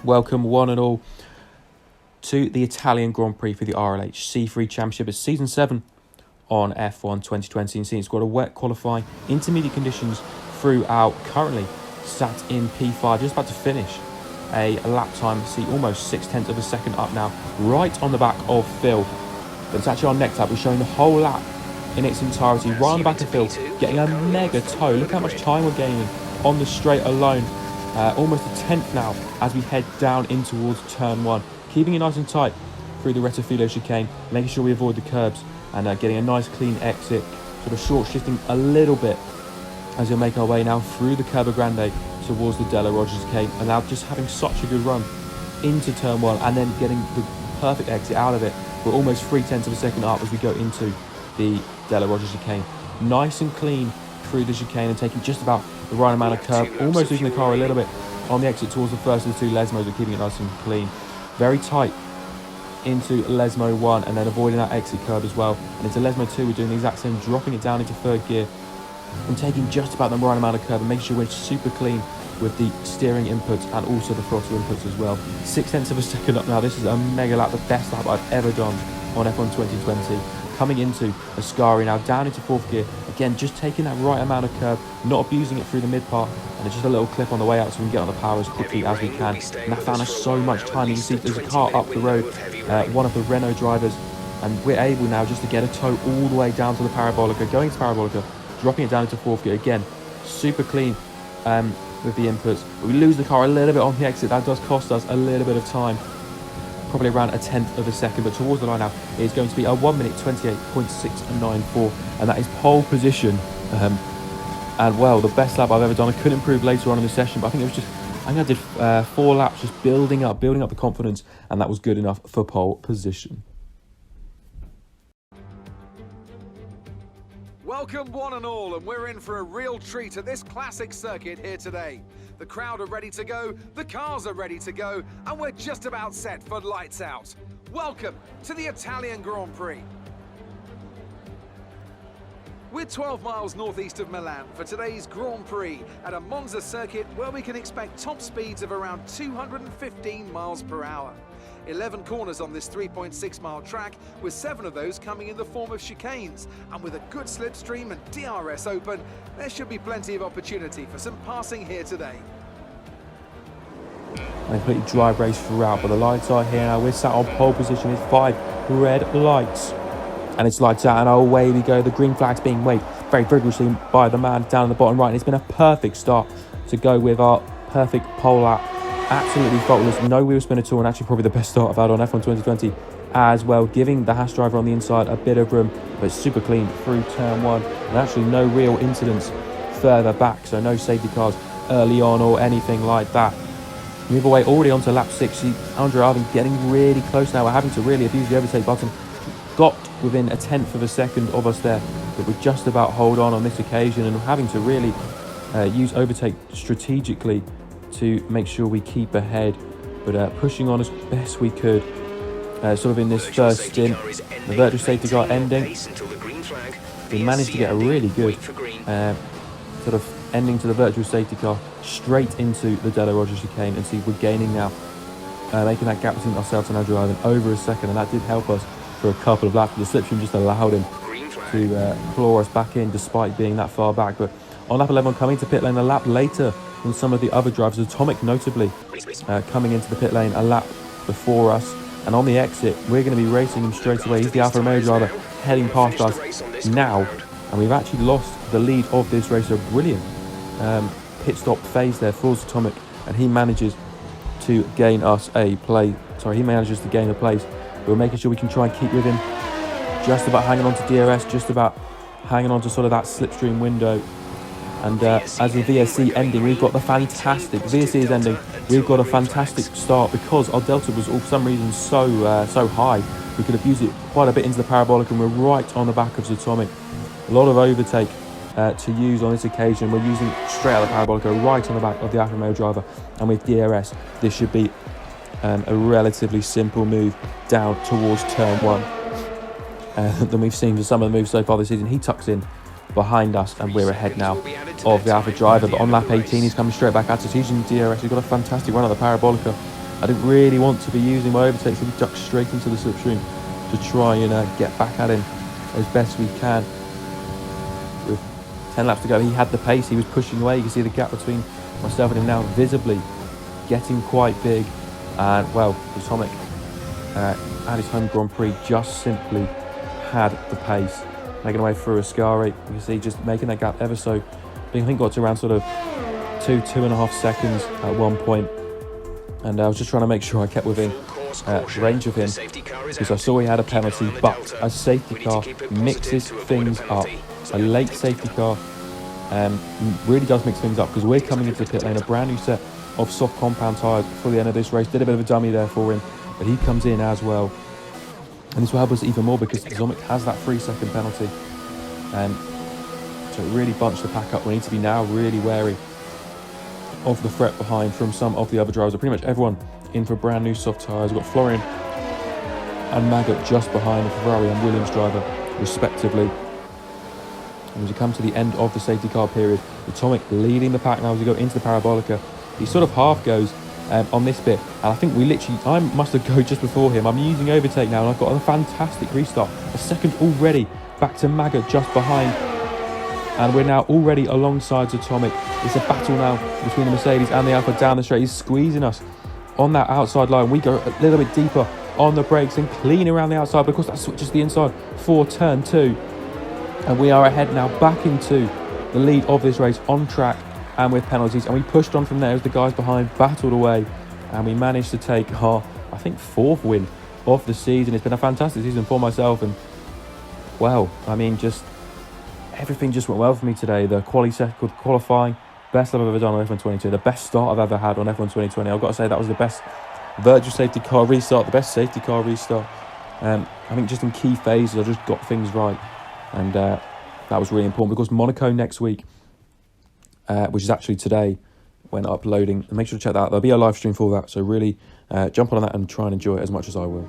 Welcome one and all to the Italian Grand Prix for the RLH C3 Championship. It's Season 7 on F1 2020 and it's got a wet qualifying, intermediate conditions throughout. Currently sat in P5, just about to finish a lap time. See, almost 0.6 of a second up now, right on the back of Phil. But it's actually our next lap. We're showing the whole lap in its entirety, right on the back of Phil, getting a mega toe. Look how much time we're gaining on the straight alone. Almost a 10th now as we head down in towards turn 1. Keeping it nice and tight through the Rettifilo chicane, making sure we avoid the curbs and getting a nice clean exit. Sort of short shifting a little bit as we make our way now through the Curva Grande towards the Della Rogers chicane. And now just having such a good run into turn 1 and then getting the perfect exit out of it. We're almost 0.3 of a second up as we go into the Della Rogers chicane. Nice and clean through the chicane and taking just about the right amount of curb, almost losing the car a little bit on the exit towards the first of the two Lesmos, but keeping it nice and clean. Very tight into Lesmo 1 and then avoiding that exit curb as well. And into Lesmo 2, we're doing the exact same, dropping it down into third gear and taking just about the right amount of curb and making sure we're super clean with the steering inputs and also the throttle inputs as well. 0.6 of a second up now. This is a mega lap, the best lap I've ever done on F1 2020. Coming into Ascari now, down into fourth gear. Again, just taking that right amount of curb, not abusing it through the mid part, and it's just a little clip on the way out so we can get on the power as quickly as we can. And that found us so much time. You can see there's a car up the road, one of the Renault drivers, and we're able now just to get a tow all the way down to the Parabolica, going to Parabolica, dropping it down into fourth gear. Again, super clean with the inputs. But we lose the car a little bit on the exit. That does cost us a little bit of time. Probably around 0.1 of a second, but towards the line now it is going to be a 1 minute 28.694, and that is pole position. And well, the best lap I've ever done. I could improve later on in the session, but I think I did 4 laps just building up the confidence, and that was good enough for pole position. Welcome one and all, and we're in for a real treat at this classic circuit here today. The crowd are ready to go, the cars are ready to go, and we're just about set for lights out. Welcome to the Italian Grand Prix. We're 12 miles northeast of Milan for today's Grand Prix at a Monza circuit where we can expect top speeds of around 215 miles per hour. 11 corners on this 3.6 mile track, with 7 of those coming in the form of chicanes. And with a good slipstream and DRS open, there should be plenty of opportunity for some passing here today. A completely dry race throughout, but the lights are here now. We're sat on pole position with 5 red lights. And it's lights out and away we go. The green flag's being waved very vigorously by the man down in the bottom right. And it's been a perfect start to go with our perfect pole lap. Absolutely faultless, no wheel spin at all, and actually probably the best start I've had on F1 2020 as well, giving the Haas driver on the inside a bit of room, but super clean through turn 1, and actually no real incidents further back, so no safety cars early on or anything like that. Move away already onto lap 6. See Andre Arvin getting really close now. We're having to really abuse the overtake button. Got within 0.1 of a second of us there, but we just about hold on this occasion, and having to really use overtake strategically to make sure we keep ahead, but pushing on as best we could, sort of in this first stint. The virtual safety car ending, we managed to get a really good sort of ending to the virtual safety car straight into the Della Rogers chicane, and see we're gaining now, making that gap between ourselves and Andrew Ivan over a second, and that did help us for a couple of laps. The slipstream just allowed him to claw us back in despite being that far back. But on lap 11, coming to pit lane a lap later than some of the other drivers, Atomic notably coming into the pit lane a lap before us, and on the exit we're going to be racing him straight away. He's the Alfa Romeo driver heading past us now, and we've actually lost the lead of this race. A brilliant pit stop phase there for Atomic, and he manages to gain us a place. He manages to gain a place. We're making sure we can try and keep with him, just about hanging on to DRS, just about hanging on to sort of that slipstream window. And as the VSC ending, we've got the fantastic VSC is ending. We've got a fantastic start because our delta was for some reason so high. We could have used it quite a bit into the parabolic, and we're right on the back of Atomic. A lot of overtake to use on this occasion. We're using straight out the parabolic, right on the back of the Alfa Romeo driver, and with DRS, this should be a relatively simple move down towards turn 1 than we've seen for some of the moves so far this season. He tucks in behind us, and we're ahead now of the Alfa driver. But on lap 18, he's coming straight back at us. He's using DRS. He's got a fantastic run at the Parabolica I didn't really want to be using my overtakes, so we ducked straight into the slipstream to try and get back at him as best we can. With 10 laps to go, he had the pace, he was pushing away. You can see the gap between myself and him now visibly getting quite big. And well, Atomic at his home Grand Prix just simply had the pace, making away through Ascari. You can see just making that gap ever so big. I think got to around sort of 2.5 seconds at one point. And I was just trying to make sure I kept within range of him, because I saw he had a penalty, but a safety car mixes things up. A late safety car really does mix things up, because we're coming into the pit lane, a brand new set of soft compound tyres for the end of this race. Did a bit of a dummy there for him, but he comes in as well. And this will help us even more because Atomic has that 3-second penalty. So it really bunched the pack up. We need to be now really wary of the threat behind from some of the other drivers. Pretty much everyone in for brand new soft tyres. We've got Florian and Maggot just behind the Ferrari and Williams driver respectively. And as we come to the end of the safety car period, Atomic leading the pack now as we go into the Parabolica. He sort of half goes on this bit, and I think I must have go just before him. I'm using overtake now, and I've got a fantastic restart. A second already, back to Maggot just behind. And we're now already alongside Atomic. It's a battle now between the Mercedes and the Alfa down the straight. He's squeezing us on that outside line. We go a little bit deeper on the brakes and clean around the outside, but of course that switches the inside for turn 2. And we are ahead now, back into the lead of this race on track and with penalties. And we pushed on from there as the guys behind battled away. And we managed to take our, I think, 4th win of the season. It's been a fantastic season for myself. And, well, I mean, just everything just went well for me today. The qualifying, best I've ever done on F1 2020. The best start I've ever had on F1 2020. I've got to say that was the best virtual safety car restart, the best safety car restart. I think just in key phases, I just got things right. And that was really important, because Monaco next week, which is actually today when uploading. And make sure to check that out. There'll be a live stream for that. So really jump on that and try and enjoy it as much as I will.